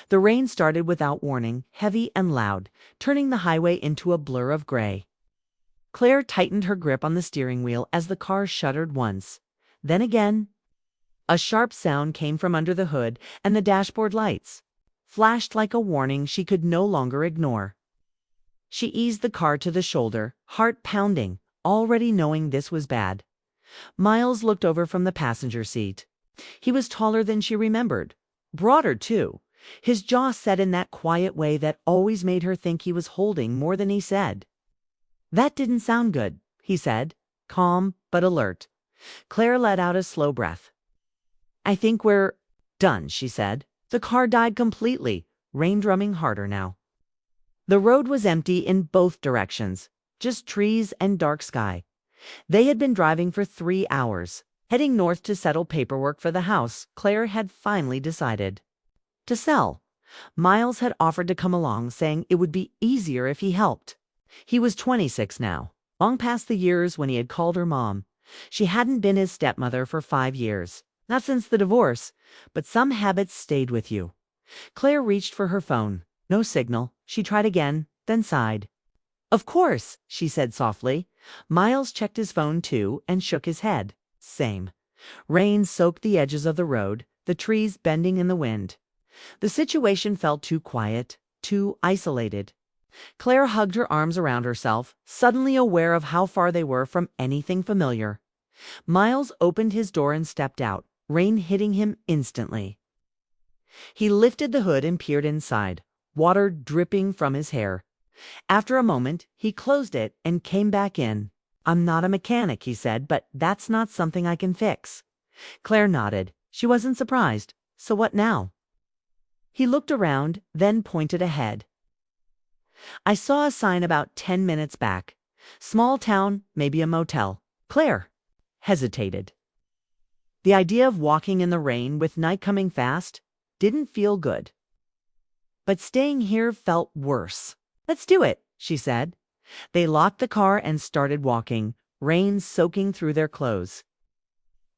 The rain started without warning, heavy and loud, turning the highway into a blur of gray. Claire tightened her grip on the steering wheel as the car shuddered once. Then again, a sharp sound came from under the hood, and the dashboard lights flashed like a warning she could no longer ignore. She eased the car to the shoulder, heart pounding, already knowing this was bad. Miles looked over from the passenger seat. He was taller than she remembered. Broader, too. His jaw set in that quiet way that always made her think he was holding more than he said. "That didn't sound good," he said, calm but alert. Claire let out a slow breath. "I think we're done," she said. The car died completely, rain drumming harder now. The road was empty in both directions, just trees and dark sky. They had been driving for 3 hours, heading north to settle paperwork for the house Claire had finally decided to sell. Miles had offered to come along, saying it would be easier if he helped. He was 26 now, long past the years when he had called her mom. She hadn't been his stepmother for 5 years. Not since the divorce, but some habits stayed with you. Claire reached for her phone. No signal. She tried again, then sighed. "Of course," she said softly. Miles checked his phone too and shook his head. Same. Rain soaked the edges of the road, the trees bending in the wind. The situation felt too quiet, too isolated. Claire hugged her arms around herself, suddenly aware of how far they were from anything familiar. Miles opened his door and stepped out, rain hitting him instantly. He lifted the hood and peered inside, water dripping from his hair. After a moment, he closed it and came back in. "I'm not a mechanic," he said, "but that's not something I can fix." Claire nodded. She wasn't surprised. So what now? He looked around, then pointed ahead. "I saw a sign about 10 minutes back. Small town, maybe a motel." Claire hesitated. The idea of walking in the rain with night coming fast didn't feel good. But staying here felt worse. "Let's do it," she said. They locked the car and started walking, rain soaking through their clothes.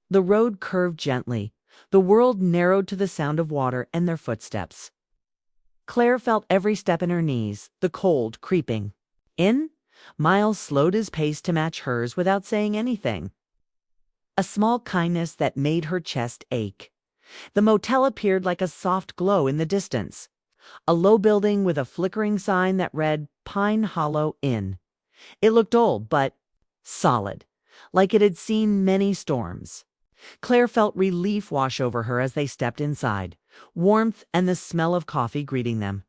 The road curved gently. The world narrowed to the sound of water and their footsteps. Claire felt every step in her knees, the cold creeping in. Miles slowed his pace to match hers without saying anything. A small kindness that made her chest ache. The motel appeared like a soft glow in the distance. A low building with a flickering sign that read Pine Hollow Inn. It looked old, but solid, like it had seen many storms. Claire felt relief wash over her as they stepped inside, warmth and the smell of coffee greeting them.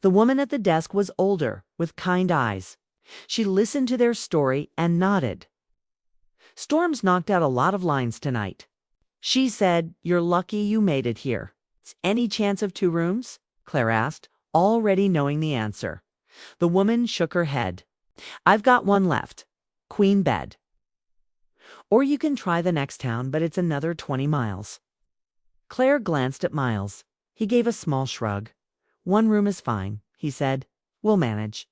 The woman at the desk was older, with kind eyes. She listened to their story and nodded. "Storms knocked out a lot of lines tonight." She said, "You're lucky you made it here." "Any chance of 2 rooms?" Claire asked, already knowing the answer. The woman shook her head. "I've got one left. Queen bed. Or you can try the next town, but it's another 20 miles. Claire glanced at Miles. He gave a small shrug. "1 room is fine," he said. "We'll manage."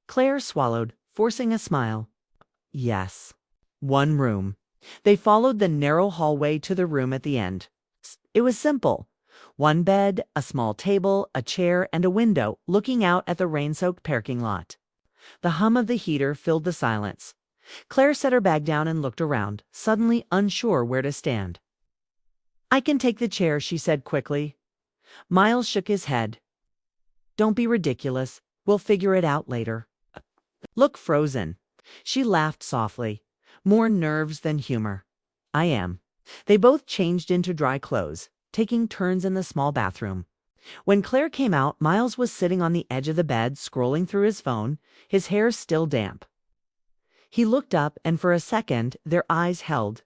Claire swallowed, forcing a smile. Yes. 1 room. They followed the narrow hallway to the room at the end. It was simple. 1 bed, a small table, a chair, and a window looking out at the rain-soaked parking lot. The hum of the heater filled the silence. Claire set her bag down and looked around, suddenly unsure where to stand. "I can take the chair," she said quickly. Miles shook his head. "Don't be ridiculous. We'll figure it out later." "Look frozen." She laughed softly. More nerves than humor. "I am." They both changed into dry clothes, taking turns in the small bathroom. When Claire came out, Miles was sitting on the edge of the bed, scrolling through his phone, his hair still damp. He looked up, and for a second, their eyes held.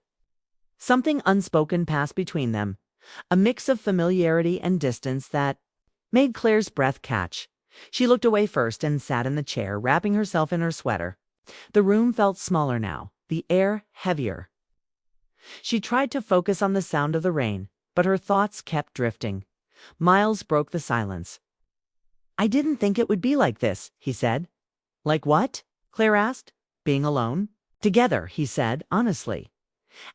Something unspoken passed between them, a mix of familiarity and distance that made Claire's breath catch. She looked away first and sat in the chair, wrapping herself in her sweater. The room felt smaller now, the air heavier. She tried to focus on the sound of the rain, but her thoughts kept drifting. Miles broke the silence. "I didn't think it would be like this," he said. "Like what?" Claire asked. "Being alone." "Together," he said, honestly.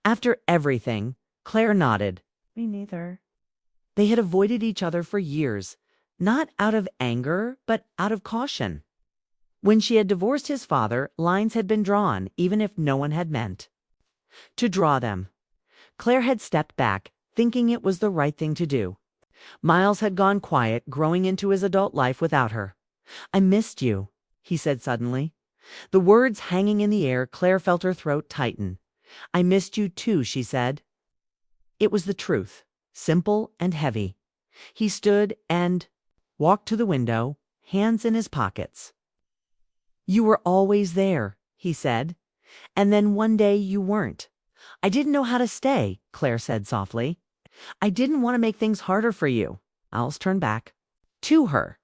After everything, Claire nodded. "Me neither." They had avoided each other for years, not out of anger, but out of caution. When she had divorced his father, lines had been drawn, even if no one had meant to draw them. Claire had stepped back, thinking it was the right thing to do. Miles had gone quiet, growing into his adult life without her. "I missed you," he said suddenly. The words hanging in the air, Claire felt her throat tighten. "I missed you too," she said. It was the truth, simple and heavy. He stood and walked to the window, hands in his pockets. "You were always there," he said. "And then one day you weren't." "I didn't know how to stay," Claire said softly. "I didn't want to make things harder for you." Miles turned back to her.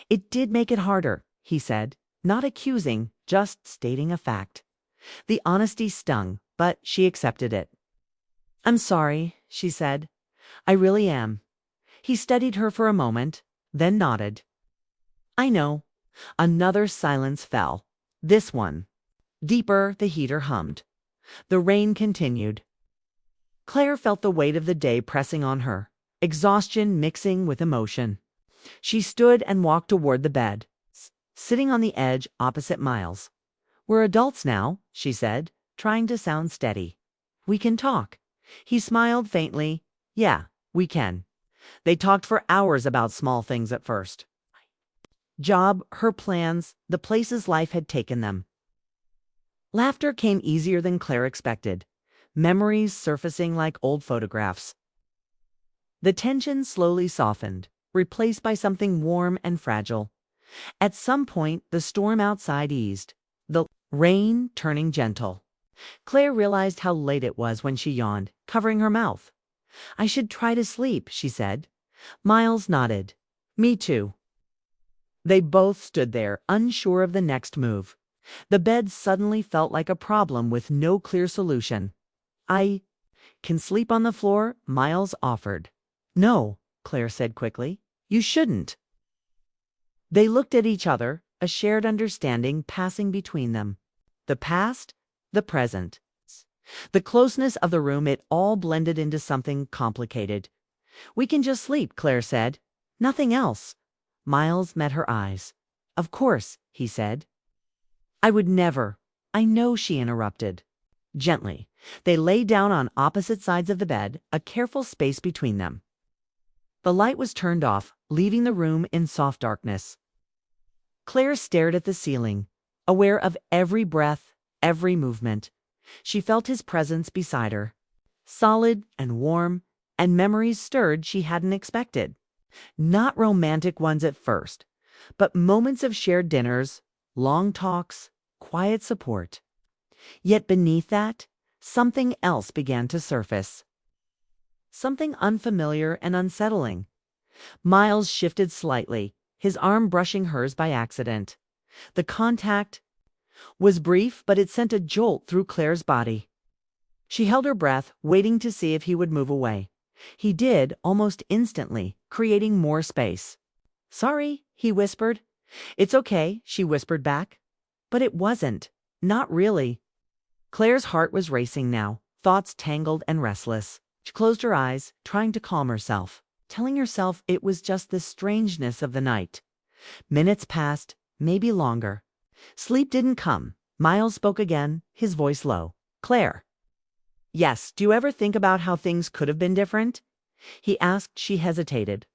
"It did make it harder," he said, not accusing, just stating a fact. The honesty stung, but she accepted it. "I'm sorry," she said. "I really am." He studied her for a moment, then nodded. "I know." Another silence fell. This one deeper. The heater hummed. The rain continued. Claire felt the weight of the day pressing on her, exhaustion mixing with emotion. She stood and walked toward the bed, sitting on the edge opposite Miles. "We're adults now," she said, trying to sound steady. "We can talk." He smiled faintly. "Yeah, we can." They talked for hours about small things at first. Job, her plans, the places life had taken them. Laughter came easier than Claire expected, memories surfacing like old photographs. The tension slowly softened, replaced by something warm and fragile. At some point, the storm outside eased, the rain turning gentle. Claire realized how late it was when she yawned, covering her mouth. "I should try to sleep," she said. Miles nodded. "Me too." They both stood there, unsure of the next move. The bed suddenly felt like a problem with no clear solution. "I can sleep on the floor," Miles offered. "No," Claire said quickly. "You shouldn't." They looked at each other, a shared understanding passing between them. The past, the present, the closeness of the room, it all blended into something complicated. "We can just sleep," Claire said. "Nothing else." Miles met her eyes. "Of course," he said. "I would never." "I know," she interrupted. Gently, they lay down on opposite sides of the bed, a careful space between them. The light was turned off, leaving the room in soft darkness. Claire stared at the ceiling, aware of every breath, every movement. She felt his presence beside her, solid and warm, and memories stirred she hadn't expected. Not romantic ones at first, but moments of shared dinners, long talks, quiet support. Yet beneath that, something else began to surface. Something unfamiliar and unsettling. Miles shifted slightly, his arm brushing hers by accident. The contact was brief, but it sent a jolt through Claire's body. She held her breath, waiting to see if he would move away. He did, almost instantly, creating more space. "Sorry," he whispered. "It's okay," she whispered back. But it wasn't. Not really. Claire's heart was racing now, thoughts tangled and restless. She closed her eyes, trying to calm herself, telling herself it was just the strangeness of the night. Minutes passed, maybe longer. Sleep didn't come. Miles spoke again, his voice low. "Claire." "Yes, do you ever think about how things could have been different?" He asked. She hesitated.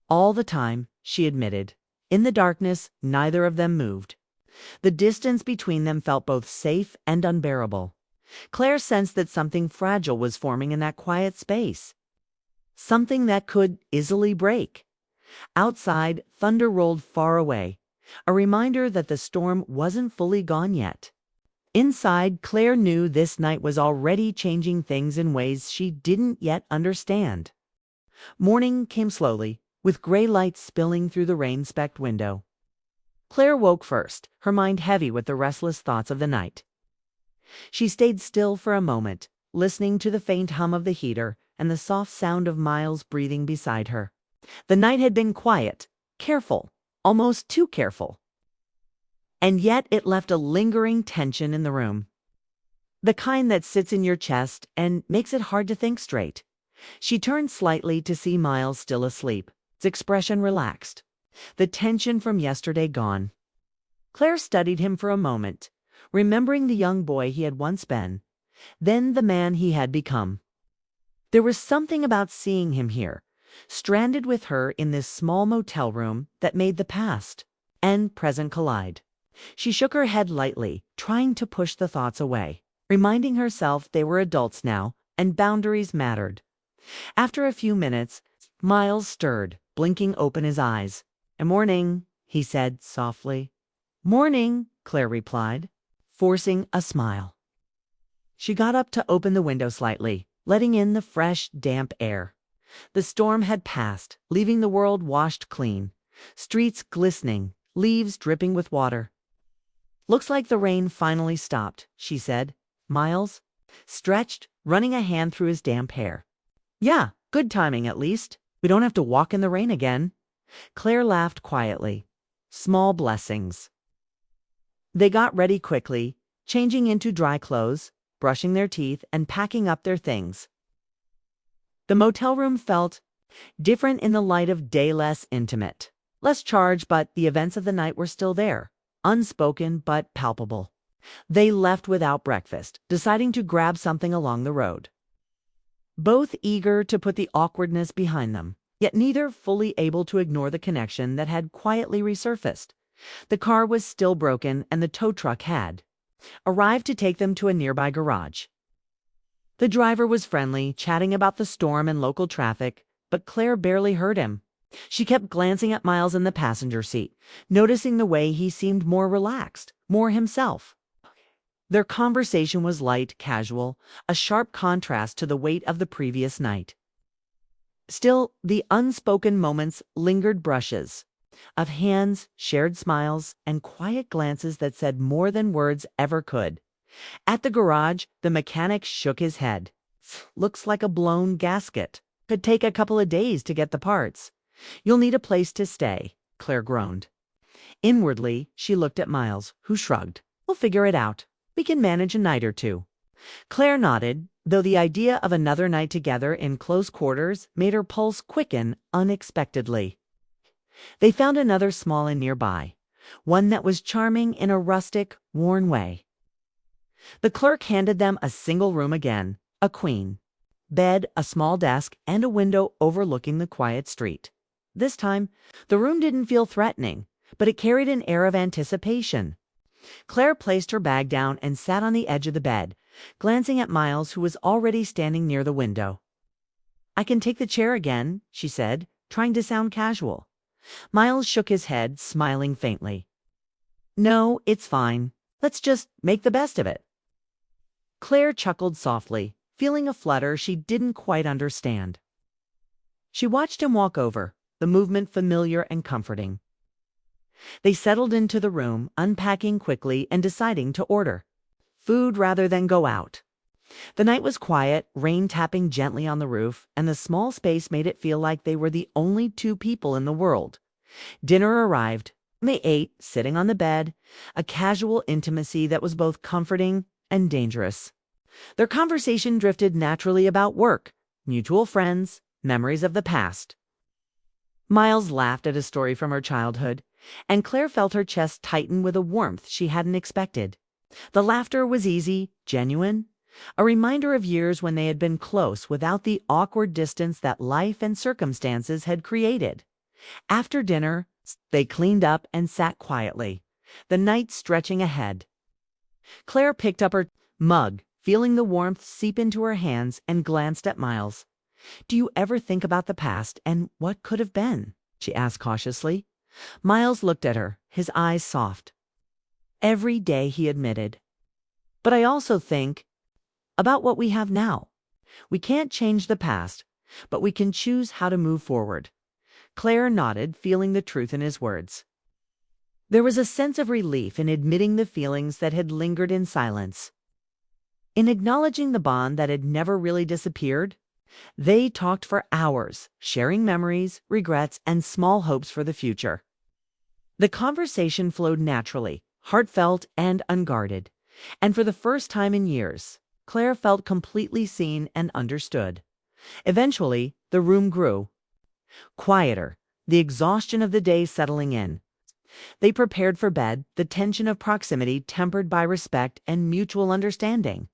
"All the time," she admitted. In the darkness, neither of them moved. The distance between them felt both safe and unbearable. Claire sensed that something fragile was forming in that quiet space. Something that could easily break. Outside, thunder rolled far away, a reminder that the storm wasn't fully gone yet. Inside, Claire knew this night was already changing things in ways she didn't yet understand. Morning came slowly, with gray light spilling through the rain-specked window. Claire woke first, her mind heavy with the restless thoughts of the night. She stayed still for a moment, listening to the faint hum of the heater and the soft sound of Miles breathing beside her. The night had been quiet, careful, almost too careful. And yet it left a lingering tension in the room. The kind that sits in your chest and makes it hard to think straight. She turned slightly to see Miles still asleep, His expression relaxed, the tension from yesterday gone. Claire studied him for a moment, remembering the young boy he had once been, then the man he had become. There was something about seeing him here, stranded with her in this small motel room, that made the past and present collide. She shook her head lightly, trying to push the thoughts away, reminding herself they were adults now and boundaries mattered. After a few minutes, Miles stirred, blinking open his eyes. "Morning," he said softly. "Morning," Claire replied, forcing a smile. She got up to open the window slightly, letting in the fresh, damp air. The storm had passed, leaving the world washed clean, streets glistening, leaves dripping with water. "Looks like the rain finally stopped," she said. Miles stretched, running a hand through his damp hair. "Yeah, good timing at least. We don't have to walk in the rain again." Claire laughed quietly. Small blessings. They got ready quickly, changing into dry clothes, brushing their teeth, and packing up their things. The motel room felt different in the light of day, less intimate, less charged, but the events of the night were still there, unspoken but palpable. They left without breakfast, deciding to grab something along the road. Both eager to put the awkwardness behind them, yet neither fully able to ignore the connection that had quietly resurfaced. The car was still broken, and the tow truck had arrived to take them to a nearby garage. The driver was friendly, chatting about the storm and local traffic, but Claire barely heard him. She kept glancing at Miles in the passenger seat, noticing the way he seemed more relaxed, more himself. Their conversation was light, casual, a sharp contrast to the weight of the previous night. Still, the unspoken moments lingered, brushes of hands, shared smiles, and quiet glances that said more than words ever could. At the garage, the mechanic shook his head. "Looks like a blown gasket. Could take a couple of days to get the parts. You'll need a place to stay," Claire groaned. Inwardly, she looked at Miles, who shrugged. "We'll figure it out. We can manage a night or two." Claire nodded, though the idea of another night together in close quarters made her pulse quicken unexpectedly. They found another small inn nearby, one that was charming in a rustic, worn way. The clerk handed them a single room again, a queen bed, a small desk, and a window overlooking the quiet street. This time, the room didn't feel threatening, but it carried an air of anticipation. Claire placed her bag down and sat on the edge of the bed, glancing at Miles, who was already standing near the window. "I can take the chair again," she said, trying to sound casual. Miles shook his head, smiling faintly. "No, it's fine. Let's just make the best of it." Claire chuckled softly, feeling a flutter she didn't quite understand. She watched him walk over, the movement familiar and comforting. They settled into the room, unpacking quickly and deciding to order food rather than go out. The night was quiet, rain tapping gently on the roof, and the small space made it feel like they were the only two people in the world. Dinner arrived. They ate, sitting on the bed, a casual intimacy that was both comforting and dangerous. Their conversation drifted naturally about work, mutual friends, memories of the past. Miles laughed at a story from her childhood, and Claire felt her chest tighten with a warmth she hadn't expected. The laughter was easy, genuine, a reminder of years when they had been close without the awkward distance that life and circumstances had created. After dinner, they cleaned up and sat quietly, the night stretching ahead. Claire picked up her mug, feeling the warmth seep into her hands, and glanced at Miles. "Do you ever think about the past and what could have been?" she asked cautiously. Miles looked at her, his eyes soft. "Every day," he admitted. "But I also think about what we have now. We can't change the past, but we can choose how to move forward." Claire nodded, feeling the truth in his words. There was a sense of relief in admitting the feelings that had lingered in silence. In acknowledging the bond that had never really disappeared, they talked for hours, sharing memories, regrets, and small hopes for the future. The conversation flowed naturally, heartfelt and unguarded, and for the first time in years, Claire felt completely seen and understood. Eventually, the room grew quieter, the exhaustion of the day settling in. They prepared for bed, the tension of proximity tempered by respect and mutual understanding.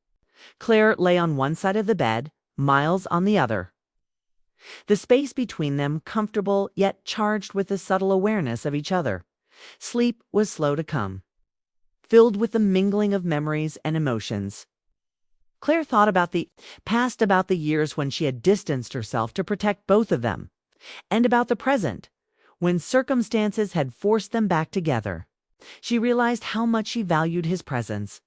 Claire lay on one side of the bed, Miles on the other. The space between them comfortable yet charged with the subtle awareness of each other. Sleep was slow to come, filled with the mingling of memories and emotions. Claire thought about the years when she had distanced herself to protect both of them, and about the present, when circumstances had forced them back together. She realized how much she valued his presence,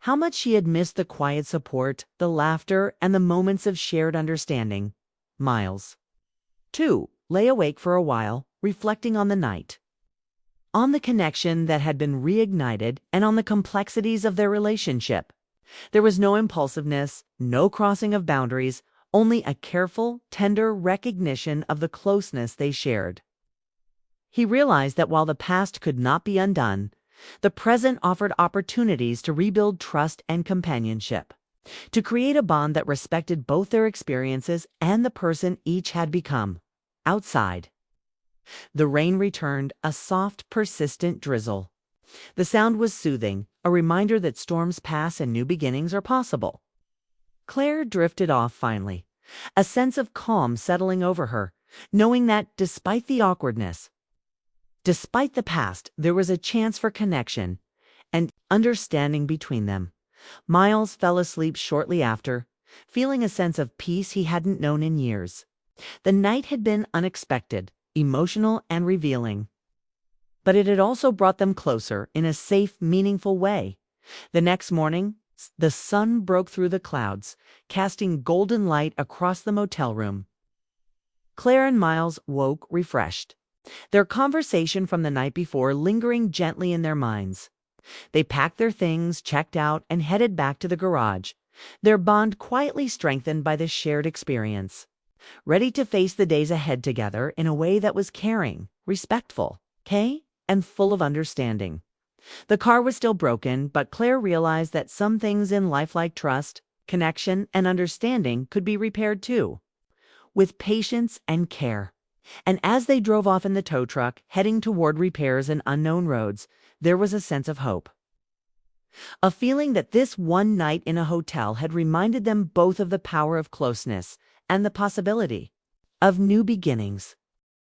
how much she had missed the quiet support, the laughter, and the moments of shared understanding. Miles, too, lay awake for a while, reflecting on the night, on the connection that had been reignited, and on the complexities of their relationship. There was no impulsiveness, no crossing of boundaries, only a careful, tender recognition of the closeness they shared. He realized that while the past could not be undone, the present offered opportunities to rebuild trust and companionship, to create a bond that respected both their experiences and the person each had become. Outside, the rain returned, a soft, persistent drizzle. The sound was soothing, a reminder that storms pass and new beginnings are possible. Claire drifted off finally, a sense of calm settling over her, knowing that despite the awkwardness, despite the past, there was a chance for connection and understanding between them. Miles fell asleep shortly after, feeling a sense of peace he hadn't known in years. The night had been unexpected, emotional, and revealing, but it had also brought them closer in a safe, meaningful way. The next morning, the sun broke through the clouds, casting golden light across the motel room. Claire and Miles woke refreshed, their conversation from the night before lingering gently in their minds. They packed their things, checked out, and headed back to the garage, their bond quietly strengthened by this shared experience, ready to face the days ahead together in a way that was caring, respectful, and full of understanding. The car was still broken, but Claire realized that some things in life like trust, connection, and understanding could be repaired too, with patience and care. And as they drove off in the tow truck, heading toward repairs and unknown roads, there was a sense of hope. A feeling that this one night in a hotel had reminded them both of the power of closeness and the possibility of new beginnings.